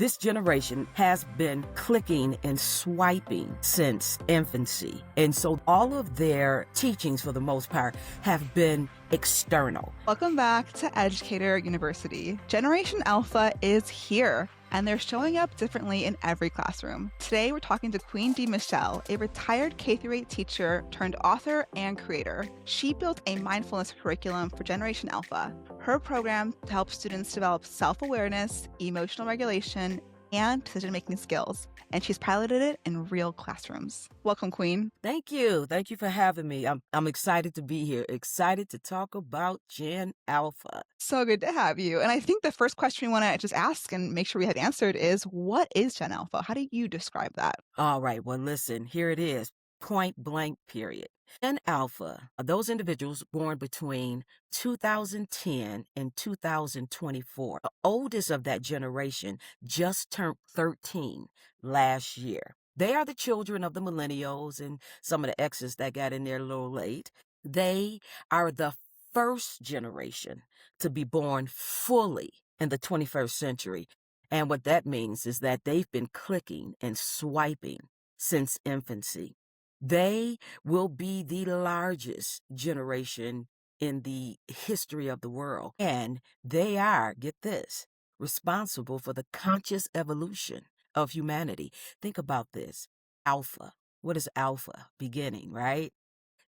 This generation has been clicking and swiping since infancy. And so all of their teachings, for the most part, have been external. Welcome back to Educator University. Generation Alpha is here, and they're showing up differently in every classroom. Today, we're talking to Queen Michele, a retired K-8 teacher turned author and creator. She built a mindfulness curriculum for Generation Alpha. Her program helps students develop self-awareness, emotional regulation, and decision-making skills, and she's piloted it in real classrooms. Welcome, Queen. Thank you. Thank you for having me. I'm excited to be here, excited to talk about Gen Alpha. So good to have you. And I think the first question we want to just ask and make sure we have answered is, what is Gen Alpha? How do you describe that? All right, well, listen, here it is, point blank, period. Gen Alpha are those individuals born between 2010 and 2024. The oldest of that generation just turned 13 last year. They are the children of the millennials and some of the X's that got in there a little late. They are the first generation to be born fully in the 21st century. And what that means is that they've been clicking and swiping since infancy. They will be the largest generation in the history of the world. And they are, get this, responsible for the conscious evolution of humanity. Think about this. Alpha. What is alpha? Beginning, right?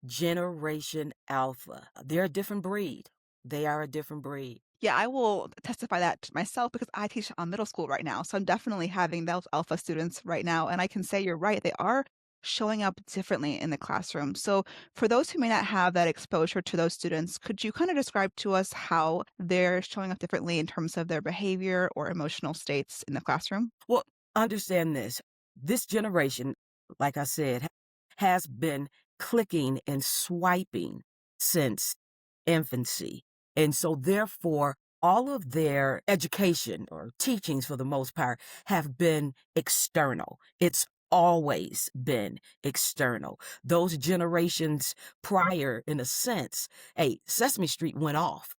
Generation Alpha. They're a different breed. They are a different breed. Yeah, I will testify that to myself because I teach middle school right now. So I'm definitely having those alpha students right now. And I can say you're right. They are showing up differently in the classroom. So for those who may not have that exposure to those students, could you kind of describe to us how they're showing up differently in terms of their behavior or emotional states in the classroom? Well, understand this. This generation, like I said, has been clicking and swiping since infancy. And so therefore, all of their education or teachings, for the most part, have been external. It's always been external. Those generations prior, in a sense, hey, Sesame Street went off.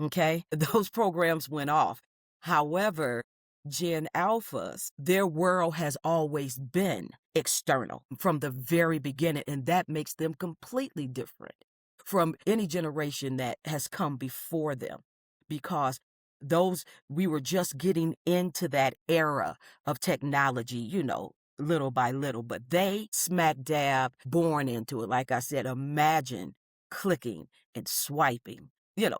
Okay? Those programs went off. However, Gen Alphas, their world has always been external from the very beginning, and that makes them completely different from any generation that has come before them, because we were just getting into that era of technology, little by little, but they smack dab born into it. Like I said, imagine clicking and swiping,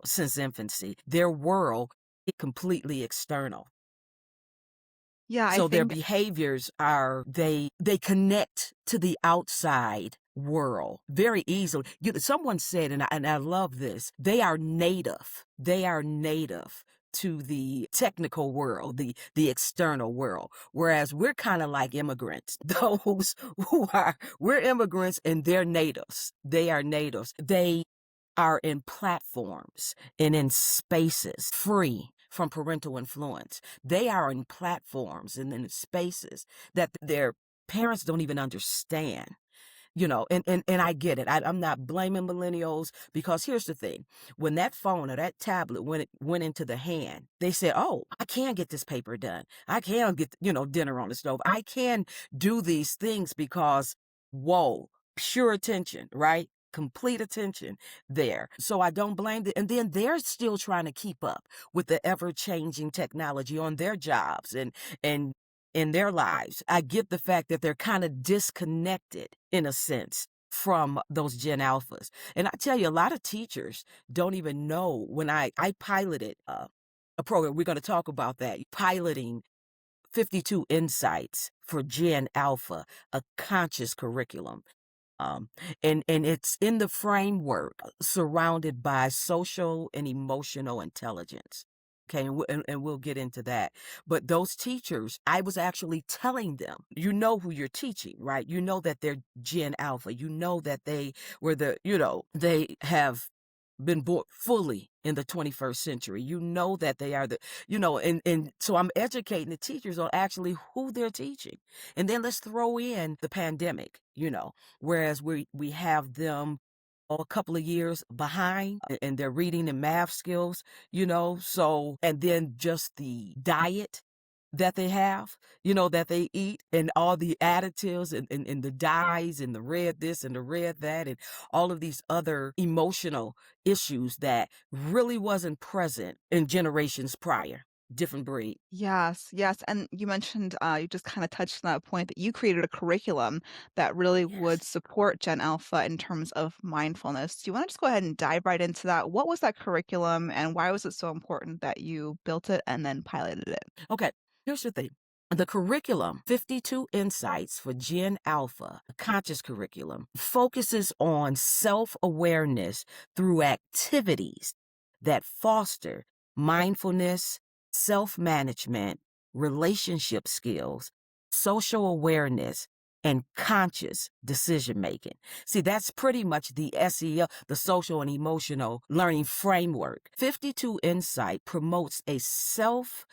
since infancy. Their world is completely external. Yeah, I So their think behaviors are, they connect to the outside world very easily. Someone said, and I love this, they are native. They are native to the technical world, the external world, whereas we're kind of like immigrants. We're immigrants and they're natives. They are natives. They are in platforms and in spaces free from parental influence. They are in platforms and in spaces that their parents don't even understand. And I get it. I'm not blaming millennials, because here's the thing. When that phone or that tablet went into the hand, they said, oh, I can get this paper done. I can get, dinner on the stove. I can do these things because, whoa, pure attention, right? Complete attention there. So I don't blame them. And then they're still trying to keep up with the ever-changing technology on their jobs and in their lives. I get the fact that they're kind of disconnected, in a sense, from those Gen Alphas. And I tell you, a lot of teachers don't even know. When I piloted a program, we're going to talk about that, piloting 52 Insights for Gen Alpha, a conscious curriculum. And it's in the framework surrounded by social and emotional intelligence. Okay, and we'll get into that. But those teachers, I was actually telling them, you know who you're teaching, right? You know that they're Gen Alpha. You know that they were they have been born fully in the 21st century. You know that they are and so I'm educating the teachers on actually who they're teaching. And then let's throw in the pandemic, whereas we have them a couple of years behind in their reading and math skills, so, and then just the diet that they have, that they eat, and all the additives and the dyes and the red this and the red that and all of these other emotional issues that really wasn't present in generations prior. Different breed. Yes, yes, and you mentioned, you just kinda touched on that point that you created a curriculum that really would Yes. support Gen Alpha in terms of mindfulness. Do you wanna just go ahead and dive right into that? What was that curriculum, and why was it so important that you built it and then piloted it? Okay, here's the thing. The curriculum, 52 Insights for Gen Alpha, a conscious curriculum, focuses on self awareness through activities that foster mindfulness, self management, relationship skills, social awareness, and conscious decision making. See, that's pretty much the SEL, the social and emotional learning framework. 52 Insight promotes a self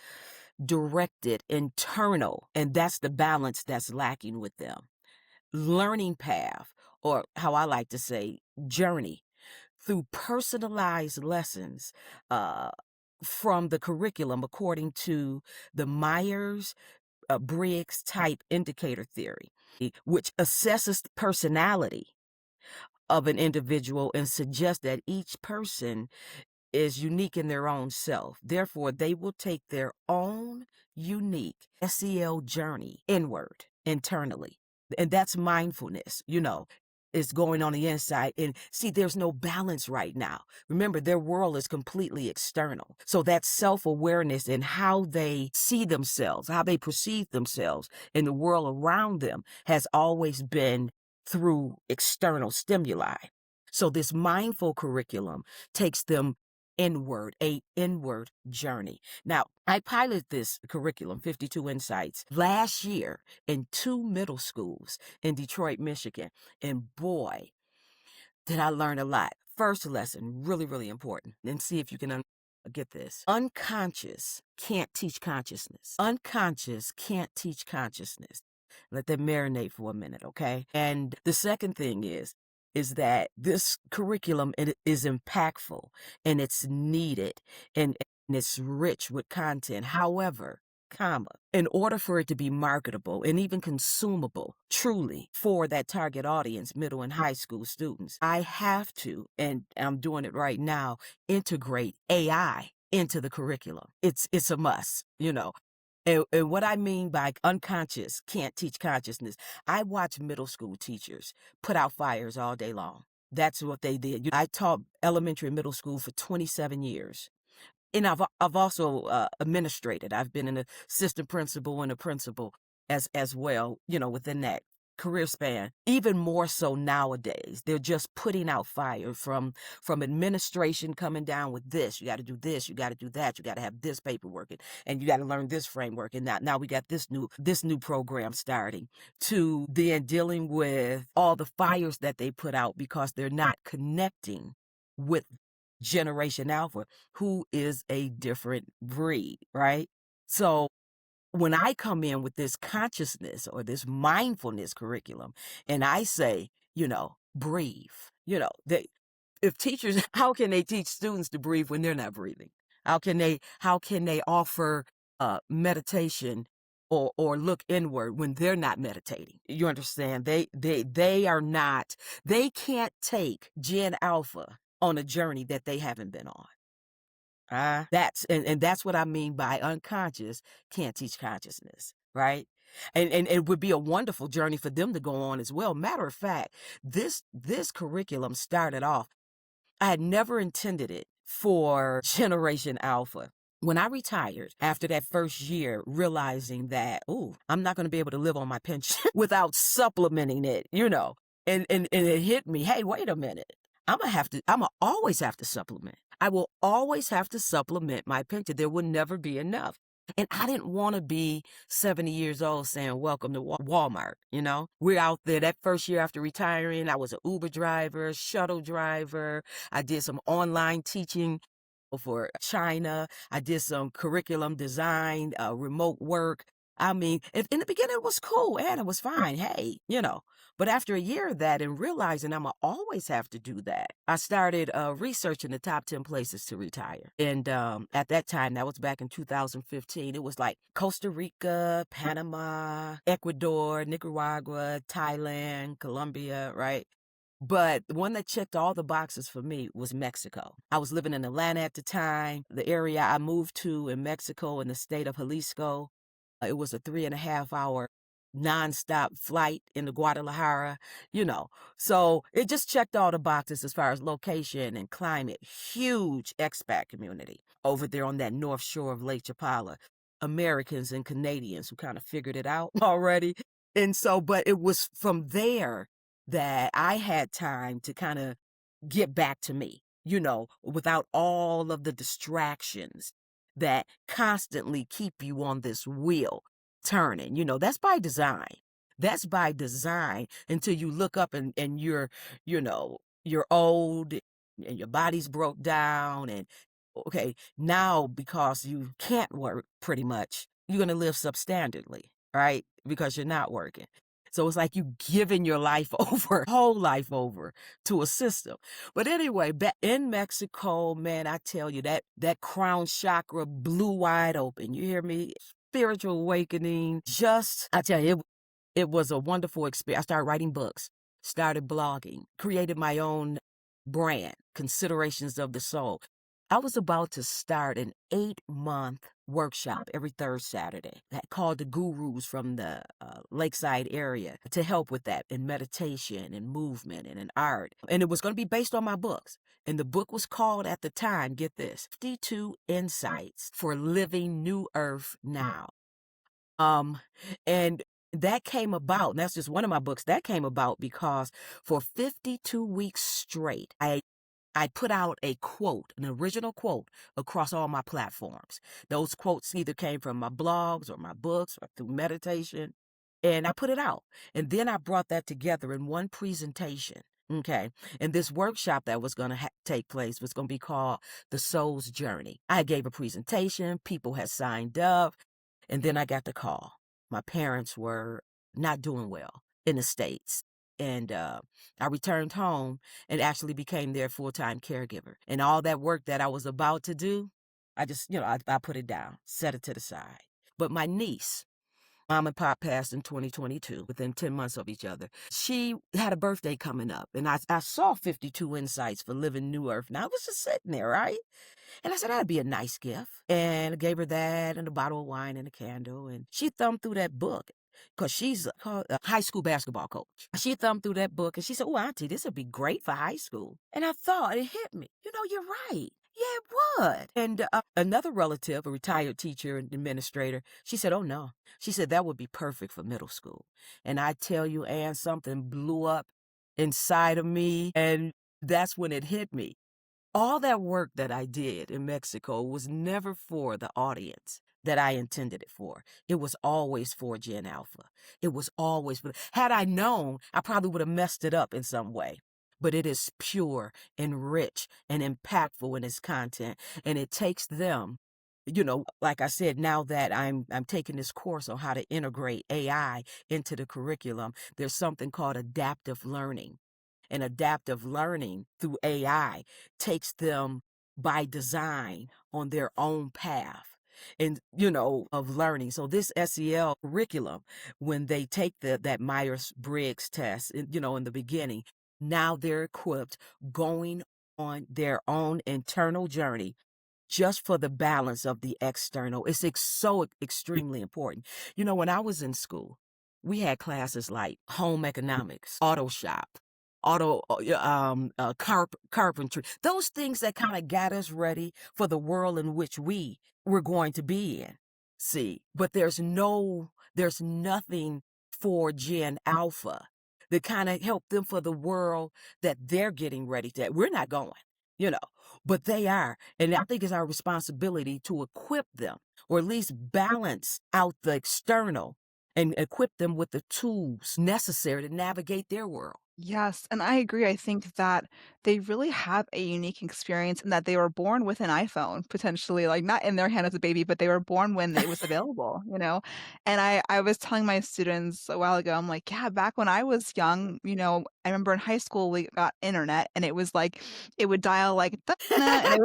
directed internal, and that's the balance that's lacking with them. Learning path, or how I like to say, journey through personalized lessons uh, from the curriculum according to the Myers Briggs type indicator theory, which assesses the personality of an individual and suggests that each person is unique in their own self. Therefore, they will take their own unique SEL journey inward, internally. And that's mindfulness, is going on the inside. And see, there's no balance right now. Remember, their world is completely external. So that self awareness and how they see themselves, how they perceive themselves in the world around them has always been through external stimuli. So this mindful curriculum takes them inward, a inward journey. Now, I piloted this curriculum, 52 Insights, last year in 2 middle schools in Detroit, Michigan. And boy, did I learn a lot. First lesson, really, really important. And see if you can get this. Unconscious can't teach consciousness. Unconscious can't teach consciousness. Let that marinate for a minute, okay? And the second thing is that this curriculum it is impactful and it's needed and it's rich with content. However, in order for it to be marketable and even consumable truly for that target audience, middle and high school students, I have to, and I'm doing it right now, integrate AI into the curriculum. It's a must. And what I mean by unconscious can't teach consciousness, I watch middle school teachers put out fires all day long. That's what they did. I taught elementary and middle school for 27 years. And I've also administrated. I've been an assistant principal and a principal as well, within that career span. Even more so nowadays, they're just putting out fire from administration coming down with this. You got to do this. You got to do that. You got to have this paperwork, and you got to learn this framework. And now we got this new program starting. To then dealing with all the fires that they put out because they're not connecting with Generation Alpha, who is a different breed, right? So when I come in with this consciousness or this mindfulness curriculum and I say, breathe, they if teachers how can they teach students to breathe when they're not breathing? How can they offer meditation or look inward when they're not meditating? You understand? They are not, they can't take Gen Alpha on a journey that they haven't been on. And that's what I mean by unconscious can't teach consciousness, right? And it would be a wonderful journey for them to go on as well. Matter of fact, this curriculum started off, I had never intended it for Generation Alpha. When I retired after that first year, realizing that, I'm not going to be able to live on my pension without supplementing it. And it hit me, hey, wait a minute. I'm gonna always have to supplement. I will always have to supplement my pension. There will never be enough. And I didn't want to be 70 years old saying, welcome to Walmart. We're out there that first year after retiring. I was an Uber driver, shuttle driver. I did some online teaching for China. I did some curriculum design, remote work. I mean, in the beginning it was cool and it was fine. Hey, but after a year of that and realizing I'm gonna always have to do that, I started researching the top 10 places to retire. And at that time, that was back in 2015, it was like Costa Rica, Panama, Ecuador, Nicaragua, Thailand, Colombia, right? But the one that checked all the boxes for me was Mexico. I was living in Atlanta at the time. The area I moved to in Mexico in the state of Jalisco, it was a 3.5 hour nonstop flight into Guadalajara, you know. So it just checked all the boxes as far as location and climate. Huge expat community over there on that north shore of Lake Chapala. Americans and Canadians who kind of figured it out already. And so, but it was from there that I had time to kind of get back to me, without all of the distractions that constantly keep you on this wheel turning. That's by design. That's by design until you look up and you're old and your body's broke down. And okay, now because you can't work pretty much, you're going to live substandardly, right? Because you're not working. So it's like you giving your life over, whole life over to a system. But anyway, back in Mexico, man, I tell you that crown chakra blew wide open. You hear me? Spiritual awakening. I tell you, it was a wonderful experience. I started writing books, started blogging, created my own brand, Considerations of the Soul. I was about to start an 8-month workshop every third Saturday that called the gurus from the lakeside area to help with that in meditation and movement and in art. And it was going to be based on my books. And the book was called at the time, get this, 52 Insights for Living New Earth Now. Um, and that came about, and that's just one of my books, that came about because for 52 weeks straight, I put out a quote, an original quote across all my platforms. Those quotes either came from my blogs or my books or through meditation. And I put it out. And then I brought that together in one presentation. Okay. And this workshop that was going to take place was going to be called The Soul's Journey. I gave a presentation. People had signed up. And then I got the call. My parents were not doing well in the States. And I returned home and actually became their full-time caregiver. And all that work that I was about to do, I just, I put it down, set it to the side. But my niece, Mom and Pop passed in 2022, within 10 months of each other. She had a birthday coming up, and I saw 52 Insights for Living New Earth. And I was just sitting there, right? And I said, that'd be a nice gift. And I gave her that and a bottle of wine and a candle. And she thumbed through that book because she's a high school basketball coach. She thumbed through that book and she said, oh, Auntie, this would be great for high school. And I thought, it hit me. You're right. Yeah, it would. And another relative, a retired teacher and administrator, she said, oh, no. She said, that would be perfect for middle school. And I tell you, Ann, something blew up inside of me. And that's when it hit me. All that work that I did in Mexico was never for the audience that I intended it for. It was always for Gen Alpha. It was always for, had I known, I probably would have messed it up in some way. But it is pure and rich and impactful in its content. And it takes them, like I said, now that I'm taking this course on how to integrate AI into the curriculum, there's something called adaptive learning. And adaptive learning through AI takes them by design on their own path and of learning. So this SEL curriculum, when they take that Myers-Briggs test, in the beginning, now they're equipped going on their own internal journey just for the balance of the external. It's so extremely important. When I was in school, we had classes like home economics, auto shop, carpentry, those things that kind of got us ready for the world in which we were going to be in. See, but there's nothing for Gen Alpha that kind of help them for the world that they're getting ready to. We're not going, you know, but they are. And I think it's our responsibility to equip them or at least balance out the external and equip them with the tools necessary to navigate their world. Yes, and I agree. I think that they really have a unique experience in that they were born with an iPhone, potentially, like, not in their hand as a baby, but they were born when it was available, you know? And I was telling my students a while ago, I'm like, "Yeah, back when I was young, I remember in high school we got internet, and it was like it would dial like, "Da-na," and it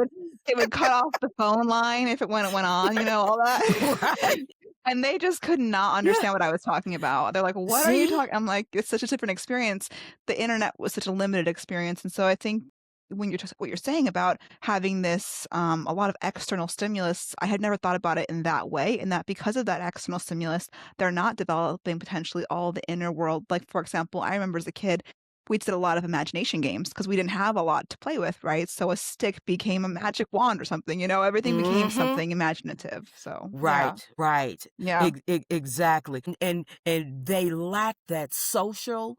would cut off the phone line if it went on, all that. Right. And they just could not Yeah. understand what I was talking about. They're like, "What are you See? talking?" I'm like, "It's such a different experience." The internet was such a limited experience, and so I think when you're just what you're saying about having this, a lot of external stimulus, I had never thought about it in that way, and that because of that external stimulus, they're not developing potentially all the inner world. Like, for example, I remember as a kid, we did a lot of imagination games because we didn't have a lot to play with, right? So a stick became a magic wand or something, everything became Mhm. something imaginative. So, yeah. Right, right. Yeah. Exactly. And they lack that social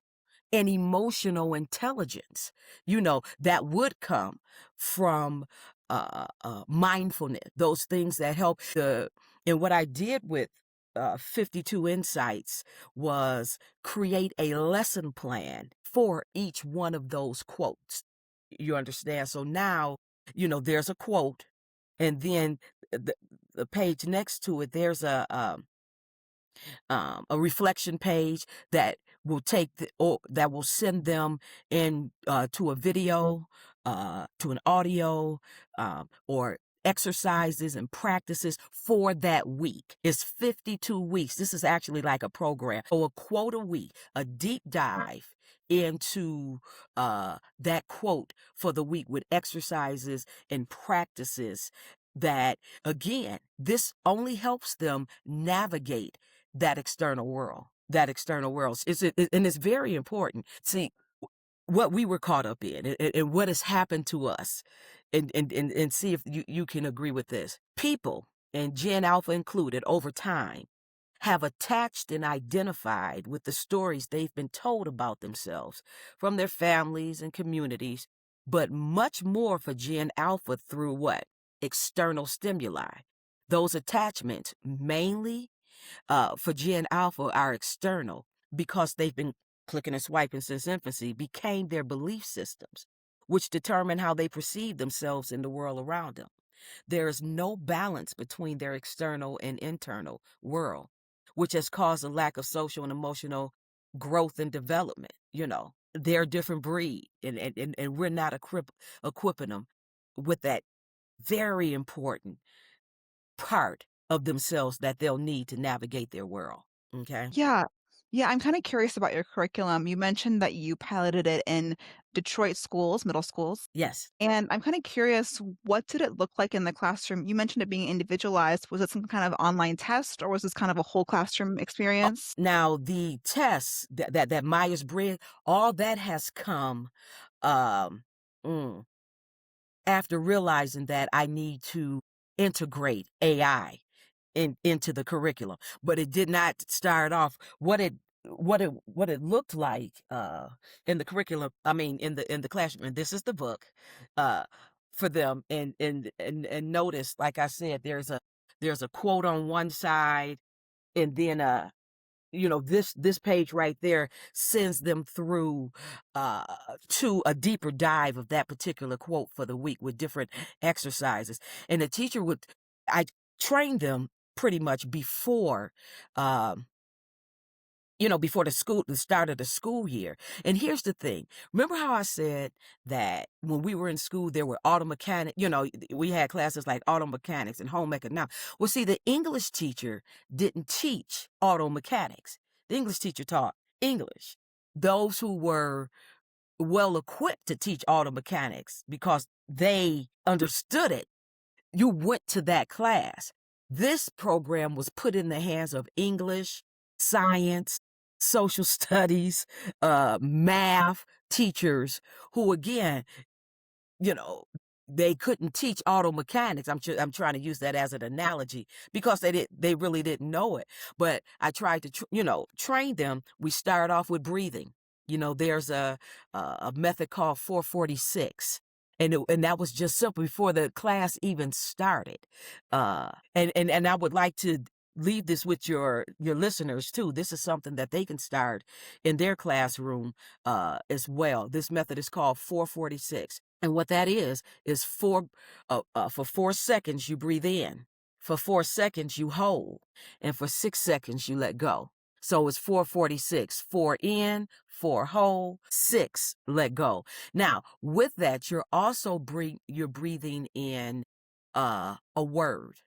and emotional intelligence, that would come from mindfulness, those things that help the and what I did with 52 Insights was create a lesson plan for each one of those quotes. You understand? So now, there's a quote, and then the, the page next to it, there's a reflection page that will or that will send them in to a video, to an audio, or exercises and practices for that week. It's 52 weeks. This is actually like a program. So a quote a week, a deep dive into that quote for the week with exercises and practices that, again, this only helps them navigate that external world. And it's very important. See, what we were caught up in, and what has happened to us, and see if you can agree with this. People, and Gen Alpha included, over time, have attached and identified with the stories they've been told about themselves from their families and communities, but much more for Gen Alpha through what? External stimuli. Those attachments mainly for Gen Alpha are external because they've been clicking and swiping since infancy, became their belief systems, which determine how they perceive themselves in the world around them. There is no balance between their external and internal world, which has caused a lack of social and emotional growth and development. They're a different breed, and we're not equipping them with that very important part of themselves that they'll need to navigate their world. Okay. Yeah. Yeah, I'm kinda curious about your curriculum. You mentioned that you piloted it in Detroit schools, middle schools, Yes. and I'm kinda curious, what did it look like in the classroom? You mentioned it being individualized. Was it some kind of online test, or was this kind of a whole classroom experience? Now the tests that Myers Briggs, all that has come um, mm, after realizing that I need to integrate AI into the curriculum. But it did not start off what it looked like in the curriculum. I mean, in the classroom. And this is the book uh, for them. And notice, like I said, there's a quote on one side, and then this page right there sends them through uh to a deeper dive of that particular quote for the week with different exercises. And the teacher would I trained them pretty much um before the start of the school year. And here's the thing. Remember how I said that when we were in school, there were auto mechanic, we had classes like auto mechanics and home economics. Well, see, the English teacher didn't teach auto mechanics. The English teacher taught English. Those who were well equipped to teach auto mechanics because they understood it, you went to that class. This program was put in the hands of English, science, social studies, math teachers who, again, you know, they couldn't teach auto mechanics. I'm trying to use that as an analogy because they really didn't know it. But I tried to train them. We start off with breathing. There's a method called 446. And that was just simple before the class even started. And I would like to leave this with your listeners too. This is something that they can start in their classroom as well. This method is called 446. And what that is for 4 seconds you breathe in. For 4 seconds you hold. And for 6 seconds you let go. So it's 446. 4 in, 4 hold, 6 let go. Now, with that, you're breathing in a word.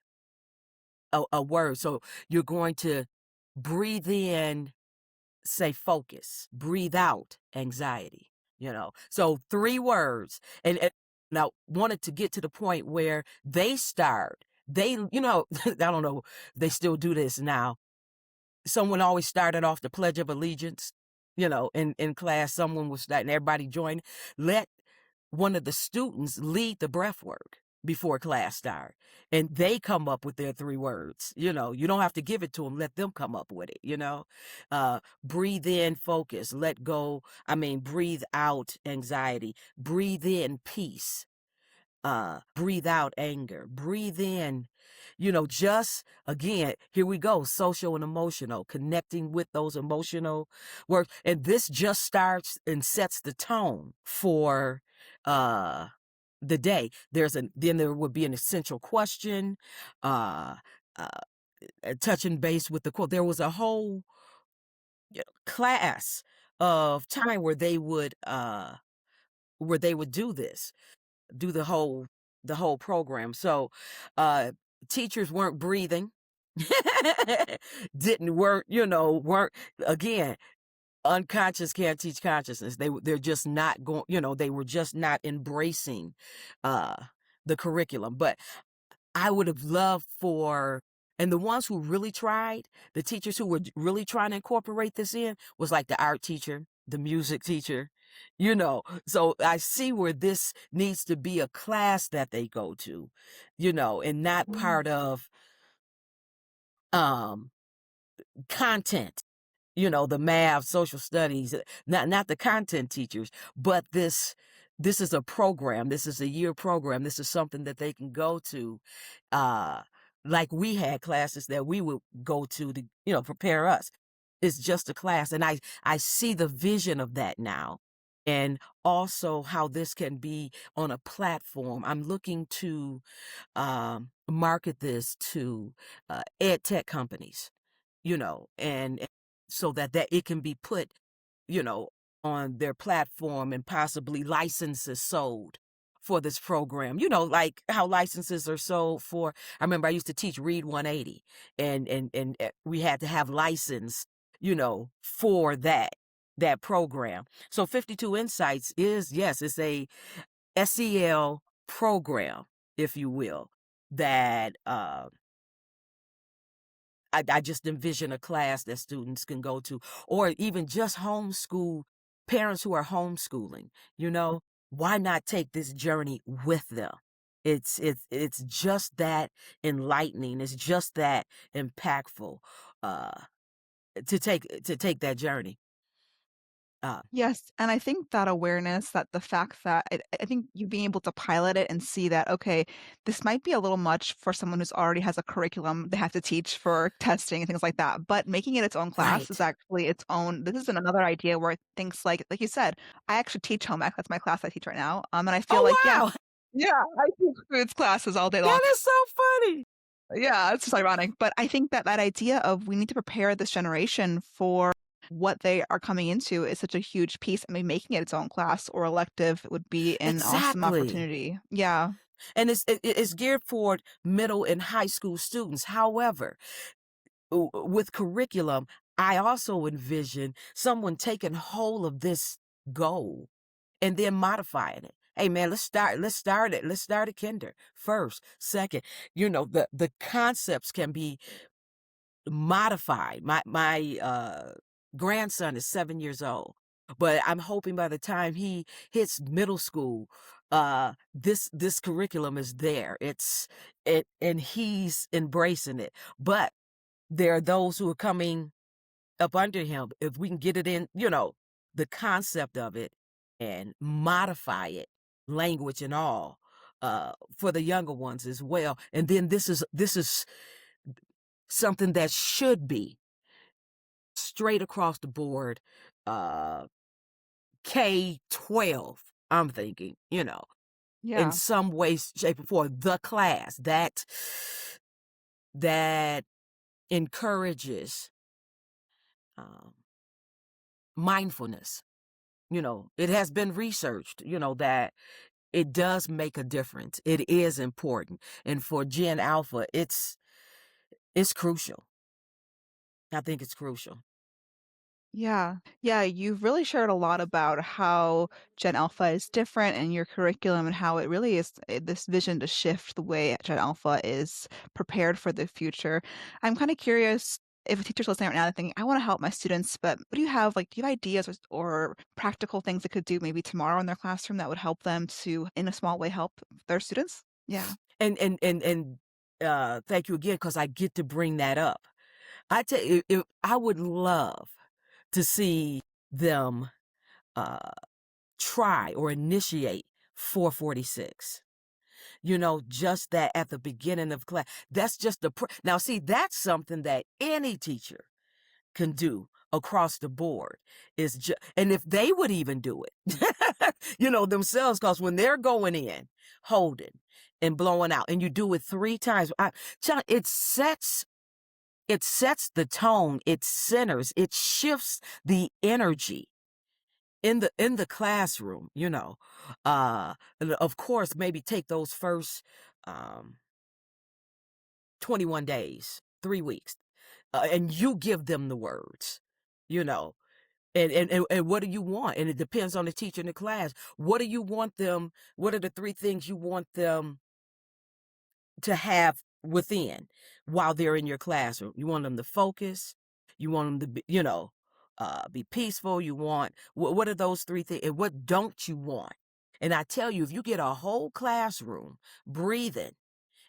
A word. So you're going to breathe in, say focus, breathe out anxiety, So 3 words. And now wanted to get to the point where they start, I don't know, they still do this now. Someone always started off the Pledge of Allegiance, in class, someone was starting, everybody joined. Let one of the students lead the breath work before class start, and they come up with their 3 words. You don't have to give it to them, let them come up with it. Breathe in focus, let go, breathe out anxiety, breathe in peace, breathe out anger, breathe in, just again, here we go, social and emotional, connecting with those emotional words. And this just starts and sets the tone for uh the day. Then there would be an essential question, uh, uh touching base with the quote. There was a whole class of time where they would do this, do the whole program. So teachers weren't breathing, didn't work, weren't, again, unconscious can't teach consciousness. They're just not going, they were just not embracing uh the curriculum. But I would have loved for, and the ones who really tried, the teachers who were really trying to incorporate this in was like the art teacher, the music teacher, So I see where this needs to be a class that they go to, and not Mm. part of um content, the math, social studies, not the content teachers, but this is a program. This is a year program. This is something that they can go to. Uh, like we had classes that we would go to, prepare us. It's just a class. And I see the vision of that now. And also how this can be on a platform. I'm looking to market this to ed tech companies, and so that it can be put, you know, on their platform and possibly licenses sold for this program. Like how licenses are sold for, I remember I used to teach Read 180, and we had to have license, for that program. So 52 Insights is, yes, it's a SEL program, if you will, that I just envision a class that students can go to, or even just homeschool parents who are homeschooling, you know, why not take this journey with them? It's just that enlightening. It's just that impactful, uh, to take that journey. Uh, Yes, and I think that awareness, that the fact that I think you being able to pilot it and see that, okay, this might be a little much for someone who's already has a curriculum they have to teach for testing and things like that, but making it its own class is right. actually its own. This is another idea where things like you said, I actually teach home ec, that's my class I teach right now, and I feel like, Oh wow, yeah, I teach foods classes all day long. that is so funny. Yeah, it's just ironic, but I think that that idea of we need to prepare this generation for what they are coming into is such a huge piece. I mean, making it its own class or elective would be an awesome Exactly. opportunity. Yeah. And it's geared for middle and high school students. However, with curriculum, I also envision someone taking hold of this goal and then modifying it. Hey man, let's start it. Let's start at kinder first, second. The concepts can be modified. My grandson is 7 years old, but I'm hoping by the time he hits middle school, this curriculum is there. And he's embracing it. But there are those who are coming up under him. If we can get it in, the concept of it and modify it, language and all, for the younger ones as well. And then this is something that should be straight across the board, uh, K-12, I'm thinking, in Yeah. some way, shape, or form, the class that encourages um, mindfulness. It has been researched, that it does make a difference. It is important. And for Gen Alpha, it's crucial. I think it's crucial. Yeah. Yeah, you've really shared a lot about how Gen Alpha is different in your curriculum and how it really is this vision to shift the way Gen Alpha is prepared for the future. I'm kind of curious if a teacher's listening right now and thinking, I want to help my students, but what do you have? Like, do you have ideas or practical things they could do maybe tomorrow in their classroom that would help them to, in a small way, help their students? Yeah. And thank you again because I get to bring that up. I tell you, I would love to see them uh, try or initiate 446. Just that at the beginning of class. That's just now. See, that's something that any teacher can do across the board. Is just, and if they would even do it, themselves, because when they're going in, holding and blowing out, and you do it 3 times, John, it sets the tone, it centers, it shifts the energy in the classroom, and of course, maybe take those first um 21 days, 3 weeks, and you give them the words, you know and what do you want? And it depends on the teacher in the class. What do you want them? What are the 3 things you want them to have within while they're in your classroom? You want them to focus. You want them to be peaceful. You want, what are those 3 things? And what don't you want? And I tell you, if you get a whole classroom breathing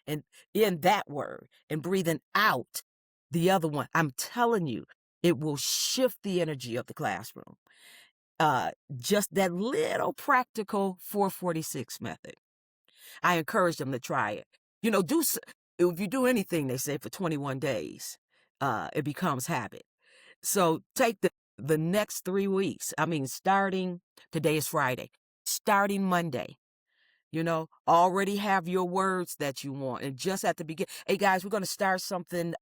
and in that word and breathing out the other one, I'm telling you, it will shift the energy of the classroom. Just that little practical 446 method. I encourage them to try it. If you do anything, they say, for 21 days, it becomes habit. So take the next 3 weeks. I mean, today is Friday, starting Monday, already have your words that you want. And just at the beginning, hey guys, we're going to start something.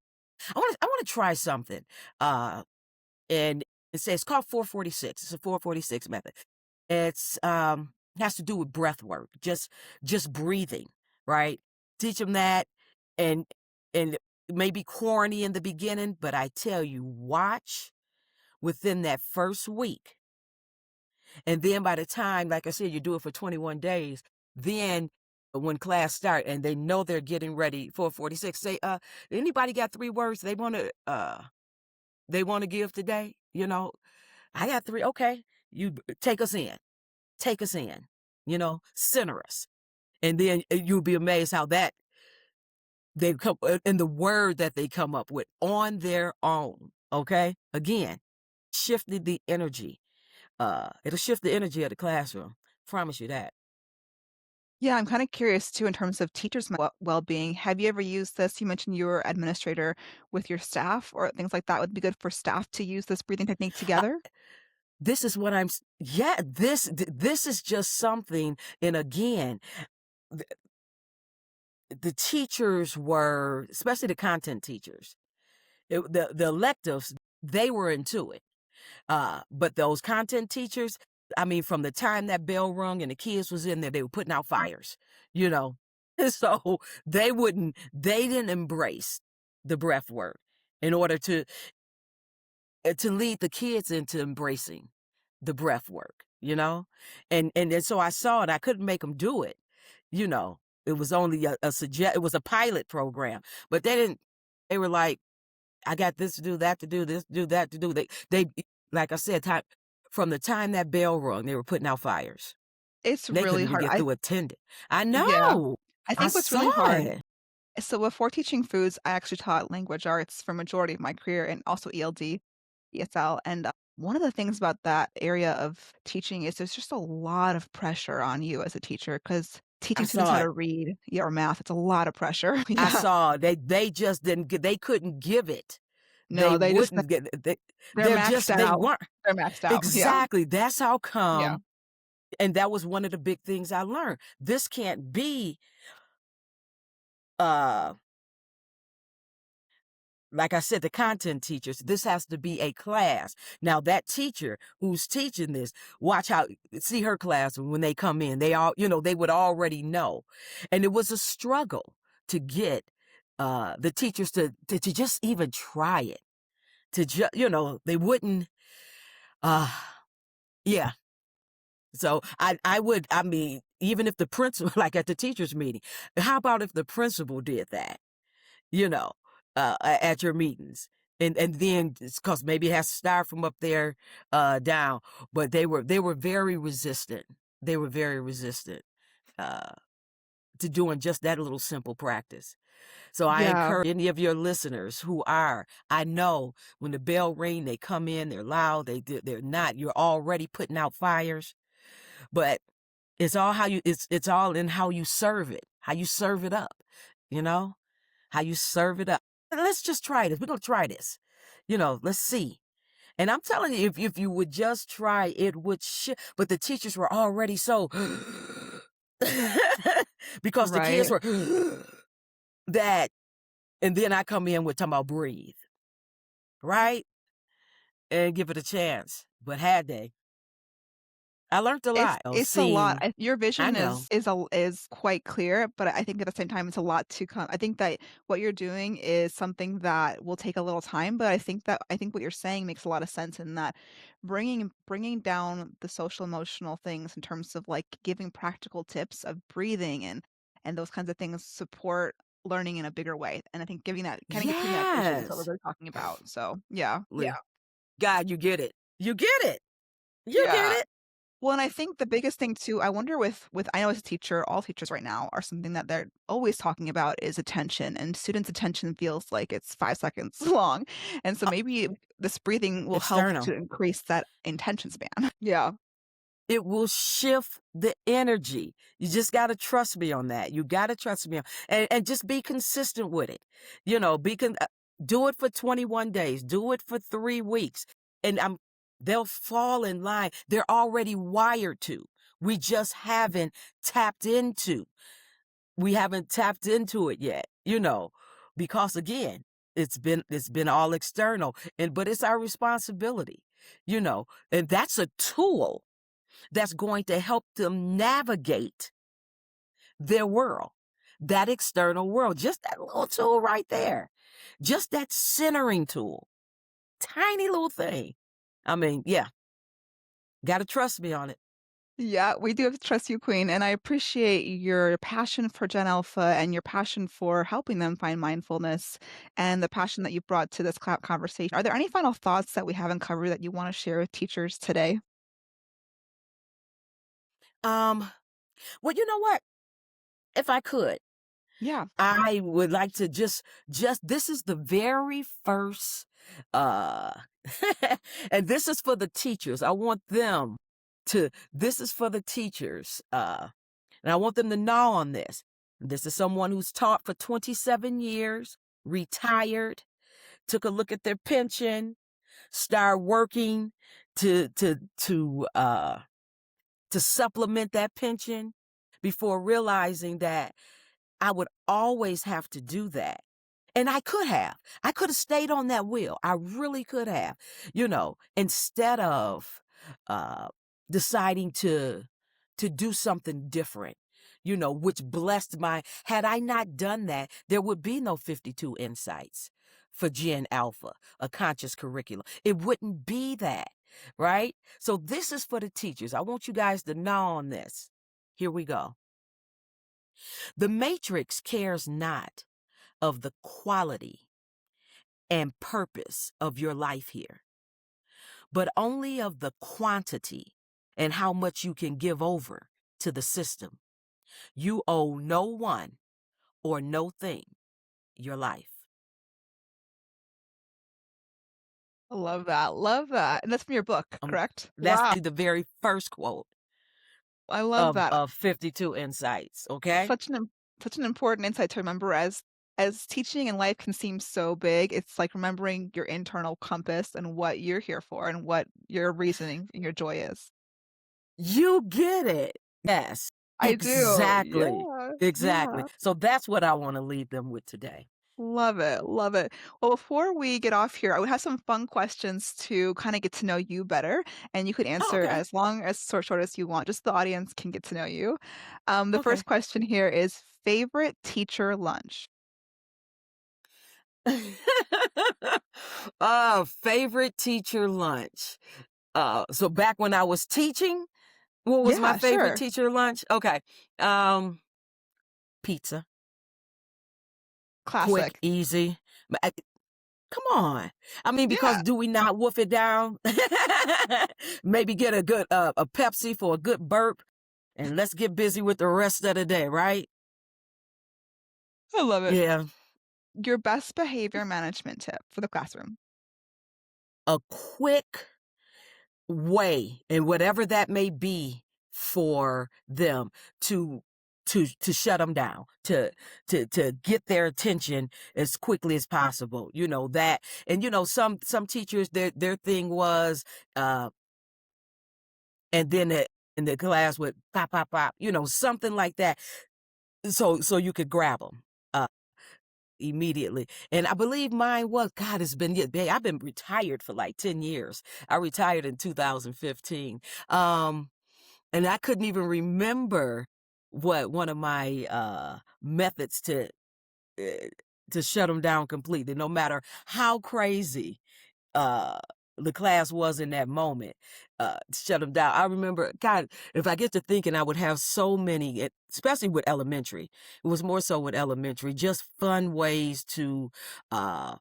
I want to try something. And it's called 446. It's a 446 method. It's has to do with breath work, just breathing, right? Teach them that, and and it may be corny in the beginning, but I tell you, watch within that first week, and then by the time, like I said, you do it for 21 days, then when class start and they know they're getting ready for 46, say, anybody got 3 words they want to give today? I got 3. Okay, you take us in. Take us in, center us. And then you'll be amazed how that they come and the word that they come up with on their own. Okay. Again, shifting the energy. It'll shift the energy of the classroom. Promise you that. Yeah, I'm kind of curious too in terms of teachers' well-being. Have you ever used this? You mentioned you were administrator with your staff or things like that. Would be good for staff to use this breathing technique Uh, together? this is what yeah, this is just something. And again, the, the teachers were, especially the content teachers, the electives, they were into it. But those content teachers, I mean, from the time that bell rung and the kids was in there, they were putting out fires, you know. So they didn't embrace the breath work in order to lead the kids into embracing the breath work, and then so I saw it. I couldn't make them do it, you know. It was only it was a pilot program, but they didn't. They were like, I got this to do, that to do, this to do, that to do. They like I said, from the time that bell rung, they were putting out fires. It's They couldn't really even hard. get through attending. I Yeah, know. I I think what's saw really hard. it. So before teaching foods, I actually taught language arts for majority of my career and also ELD, ESL. And one of the things about that area of teaching is there's just a lot of pressure on you as a teacher because I teaching students how saw to it. read or math, it's a lot of pressure. I Yeah. saw they just didn't get they couldn't give it. They No, wouldn't get they're maxed they out. weren't. They're maxed out. Yeah. Exactly. That's how Yeah. come, and that was one of the big things I learned. This can't be uh like I said, the content teachers, this has to be a class. Now that teacher who's teaching this, watch how see her class when they come in. They all, they would already know. And it was a struggle to get the teachers to just even try it. To just, they wouldn't uh yeah. So I mean, even if the principal like at the teachers meeting, how about if the principal did that? you know, at your meetings. And then it's because maybe it has to start from up there down. But they were very resistant. They were very resistant uh, to doing just that little simple practice. So I Yeah. encourage any of your listeners who are, I know when the bell ring, they come in, they're loud, they're not, you're already putting out fires, but it's all in how you serve it, how you serve it up, you know? How you serve it up. Let's just try this. We're gonna try this. Let's see. And I'm telling you, if you would just try, it would shift. But the teachers were already so because the kids Right. were that, and then I come in with talking about breathe, right? And give it a chance. But had they? I learned a It's lot. Oh, it's a lot. seeing, Your I vision know. is quite clear, but I think at the same time it's a lot to come. I think that what you're doing is something that will take a little time, but I think what you're saying makes a lot of sense in that bringing down the social emotional things in terms of like giving practical tips of breathing and those kinds of things support learning in a bigger way. And I think giving that kind of putting that vision is what we're Yes. really talking about. So yeah. Yeah. God, you get it. You get it. You get Yeah. it. Well, and I think the biggest thing too, I wonder with I know as a teacher, all teachers right now are something that they're always talking about is attention, and students' attention feels like it's 5 seconds long. And so Uh, maybe this breathing will help external. to increase that attention span. Yeah. It will shift the energy. You just got to trust me on that. You got to trust me and just be consistent with it. Do it for 21 days. Do it for 3 weeks. And they'll fall in line. They're already wired to. We just haven't tapped into. We haven't tapped into it yet, because again, it's been all external but it's our responsibility, and that's a tool that's going to help them navigate their world, that external world. Just that little tool right there. Just that centering tool. Tiny little thing. I mean, yeah, got to trust me on it. Yeah, we do have to trust you, Queen, and I appreciate your passion for Gen Alpha and your passion for helping them find mindfulness and the passion that you brought to this conversation. Are there any final thoughts that we haven't covered that you want to share with teachers today? Um, well, you know what? If I could, Yeah. I would like to just this is the very first uh and this is for the teachers. I want them to this is for the teachers. And I want them to gnaw on this. This is someone who's taught for 27 years, retired, took a look at their pension, started working to to to uh to supplement that pension before realizing that I would always have to do that. And I could have. I could have stayed on that wheel. I really could have, instead of uh, deciding to do something different, which blessed had I not done that, there would be no 52 insights for Gen Alpha, a conscious curriculum. It wouldn't be that, right? So this is for the teachers. I want you guys to gnaw on this. Here we go. The matrix cares not of the quality and purpose of your life here, but only of the quantity and how much you can give over to the system. You owe no one or no thing your life. I love that. Love that. And that's from your book, correct? That's Wow. the very first quote. I love that. of 52 insights, okay? Such such an important insight to remember as teaching in life can seem so big, it's like remembering your internal compass and what you're here for and what your reasoning and your joy is. You get it. Yes. I do. Exactly. Yeah. Exactly. Yeah. So that's what I wanna leave them with today. Love it. Love it. Well, before we get off here, I would have some fun questions to kind of get to know you better, and you could Oh, answer okay. as long as short as you want, just so the audience can get to know you. The Okay. first question here is favorite teacher lunch. Favorite teacher lunch. So back when I was teaching, what was my Yeah, favorite sure. teacher lunch? Okay. Um, Pizza. Quick, Classic. easy. Come on. I mean, because Yeah, do we not wolf it down? Maybe get a good a Pepsi for a good burp, and let's get busy with the rest of the day, right? I love it. Yeah. Your best behavior management tip for the classroom. A quick way, and whatever that may be for them to to shut them down, to get their attention as quickly as possible. You know that, and some teachers their thing was and then the class would pop pop pop, something like that, so you could grab them immediately. And I believe mine was, God, it's been, yeah, I've been retired for like 10 years. I retired in 2015. Um, and I couldn't even remember what one of my methods uh, to shut them down completely, no matter how crazy uh the class was in that moment, shut them down. I remember, God, if I get to thinking, I would have so many, especially with elementary. It was more so with elementary, just fun ways to uh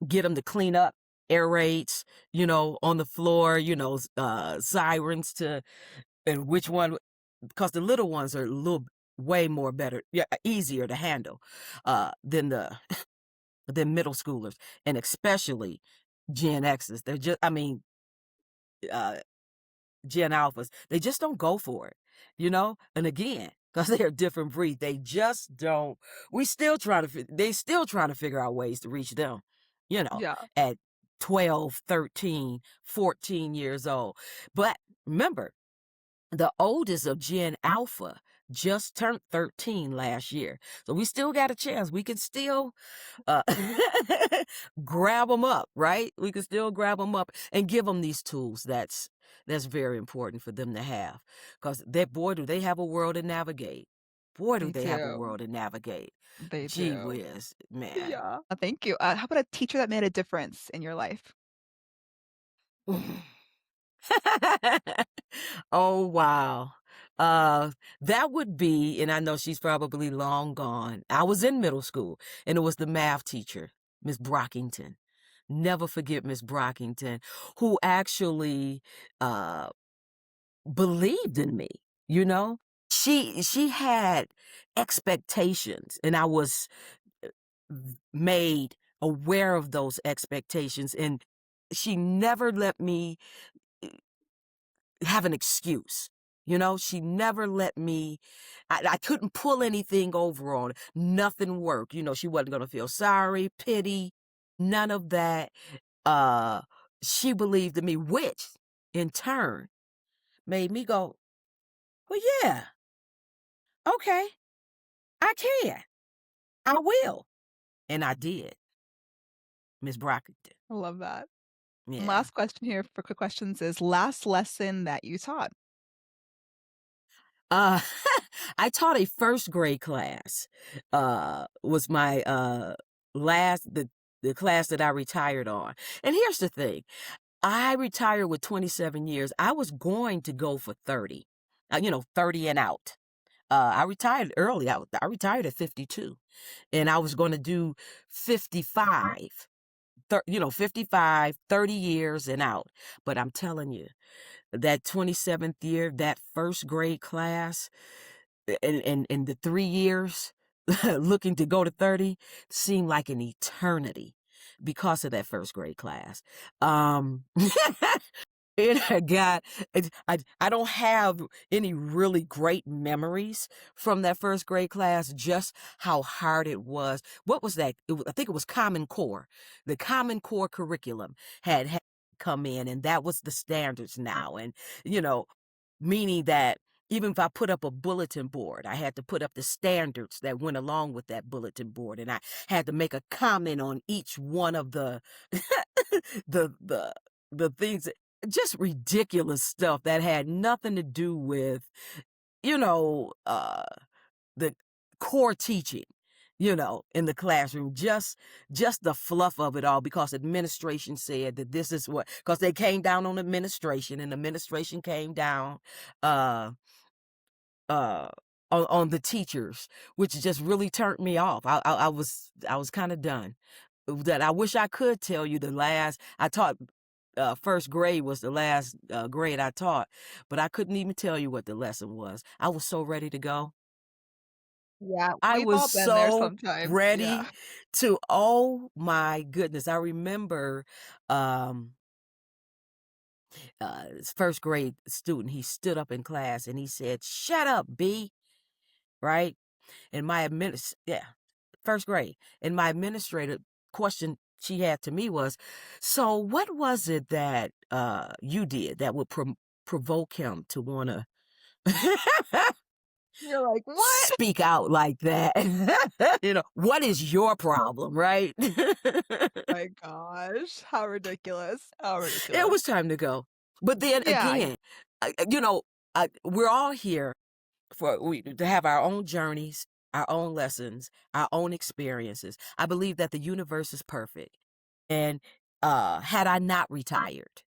get them to clean up, air raids, on the floor, sirens to, and which one, because the little ones are a little way more better, yeah, easier to handle than than middle schoolers, and especially Gen X's. They're just, I mean, uh, Gen Alphas. They just don't go for it. And again, because they're a different breed, they just don't. They still trying to figure out ways to reach them. You know, Yeah, at 12, 13, 14 years old. But remember, the oldest of Gen Alpha just turned 13 last year. So we still got a chance. We can still uh, grab them up, right? We can still grab them up and give them these tools. That's very important for them to have, because boy, do they have a world to navigate. Boy, do they they have a do. world to navigate. They Gee do. whiz, man. Yeah. Thank you. How about a teacher that made a difference in your life? Oh, wow. Uh, that would be, and I know she's probably long gone. I was in middle school, and it was the math teacher, Miss Brockington. Never forget Miss Brockington, who actually uh believed in me, you know? She had expectations, and I was made aware of those expectations, and she never let me have an excuse. She never let me, I couldn't pull anything over on it. Nothing worked. She wasn't going to feel sorry, pity, none of that. Uh, she believed in me, which in turn made me go, well, yeah, okay, I can, I will. And I did, Miss Brockington. I love that. And Yeah. last question here for quick questions is last lesson that you taught. Uh, I taught a first grade class. Was my the class that I retired on. And here's the thing: I retired with 27 years. I was going to go for 30, 30 and out. I retired early. I retired at 52, and I was going to do 55. 55, 30 years and out. But I'm telling you, that 27th year, that first grade class, and the 3 years looking to go to 30 seemed like an eternity because of that first grade class. Um, It had got I don't have any really great memories from that first grade class, just how hard it was. What was that? I think it was Common Core. The Common Core curriculum had come in, and that was the standards now. And, you know, meaning that even if I put up a bulletin board, I had to put up the standards that went along with that bulletin board, and I had to make a comment on each one of the the the things, just ridiculous stuff that had nothing to do with, you know, the core teaching, in the classroom, just the fluff of it all, because administration said that this is what, because they came down on administration, and administration came down uh uh on the teachers, which just really turned me off. I was kind of done. That I wish I could tell you the last I taught, first grade was the last grade I taught, but I couldn't even tell you what the lesson was. I was so ready to go. Yeah, I we've was all been there so sometimes. Yeah. ready to, oh my goodness. I remember um this first grade student, he stood up in class and he said, "Shut up, B," right? And yeah, first grade. And my administrator question she had to me was, "So what was it that you did that would provoke him to want to You're like, "What?" speak out like that?" What is your problem, right? My gosh, how ridiculous. How It ridiculous. was time to go. But then Yeah, again, we're all here to have our own journeys, our own lessons, our own experiences. I believe that the universe is perfect. And had I not retired,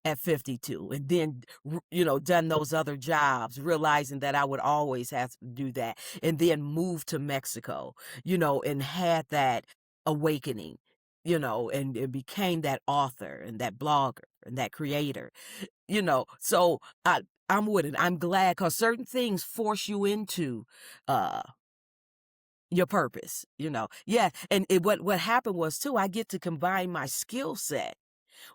at 52, and then, done those other jobs, realizing that I would always have to do that, and then move to Mexico, and had that awakening, and became that author and that blogger and that creator, so I'm with it. I'm glad, because certain things force you into uh your purpose, yeah. And what happened was too, I get to combine my skill set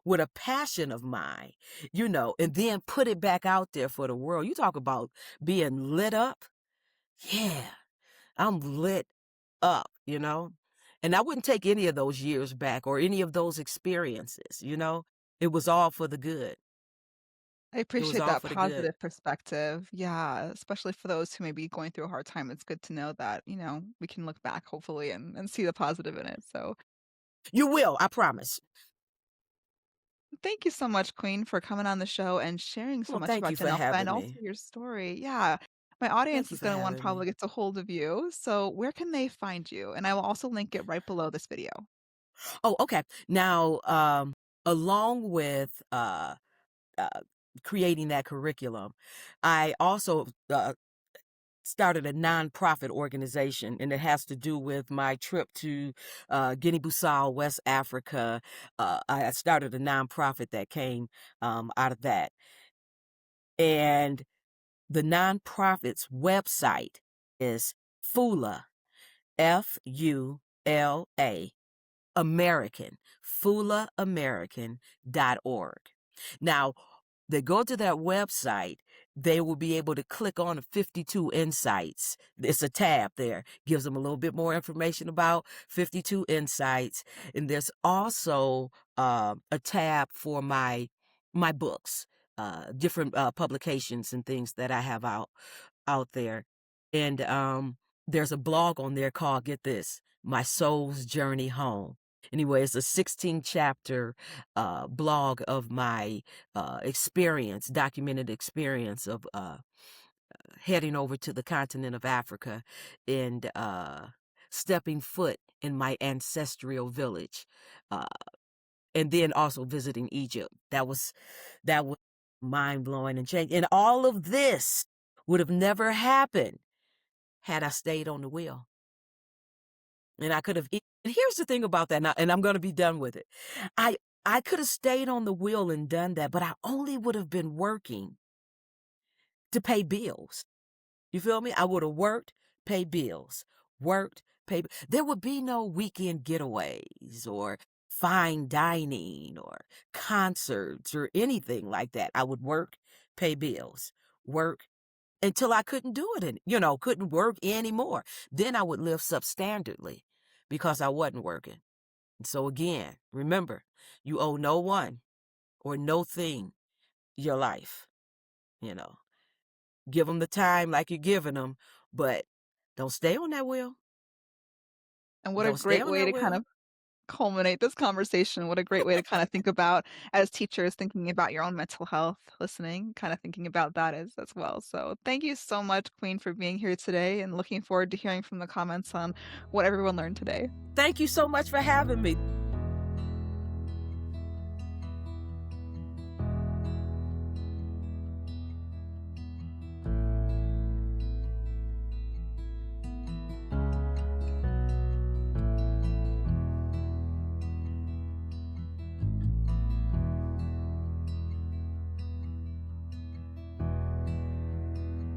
with a passion of mine, and then put it back out there for the world. You talk about being lit up. Yeah, I'm lit up, and I wouldn't take any of those years back or any of those experiences, it was all for the good. I It was appreciate all that for the good. positive perspective. Yeah, especially for those who may be going through a hard time, it's good to know that, we can look back hopefully and see the positive in it. So You will, I promise. thank you so much, Queen, for coming on the show and sharing so Well, much thank about you Gen for Alpha and having also me. your story. Yeah. My Thank audience you is for going to want to having me. probably get a hold of you. So where can they find you? And I will also link it right below this video. Oh, okay. Now, along with uh, creating that curriculum, I also started a nonprofit organization, and it has to do with my trip to Guinea-Bissau, West Africa. I started a nonprofit that came out of that. And the nonprofit's website is FULA, FULA, American, FULAamerican.org. Now, they go to that website, they will be able to click on the 52 Insights. It's a tab there, gives them a little bit more information about 52 Insights. And there's also a tab for my books, different publications and things that I have out there. And there's a blog on there called, get this, My Soul's Journey Home. Anyway, it's a 16 chapter blog of my documented experience of heading over to the continent of Africa and stepping foot in my ancestral village, uh, and then also visiting Egypt. That was mind blowing and changing. And all of this would have never happened had I stayed on the wheel. And I could have. And here's the thing about that, and I'm going to be done with it. I I could have stayed on the wheel and done that, but I only would have been working to pay bills. You feel me? I would have worked, pay bills, worked, pay. There would be no weekend getaways or fine dining or concerts or anything like that. I would work, pay bills, work until I couldn't do it and couldn't work anymore. Then I would live substandardly because I wasn't working. So again, remember, you owe no one or no thing your life. You know, give them the time like you're giving them, but don't stay on that wheel. And what a Don't stay great on way that to kind wheel. of culminate this conversation. What a great way to kind of think about as teachers thinking about your own mental health, listening, kind of thinking about that as well. So thank you so much, Queen, for being here today and looking forward to hearing from the comments on what everyone learned today. Thank you so much for having me.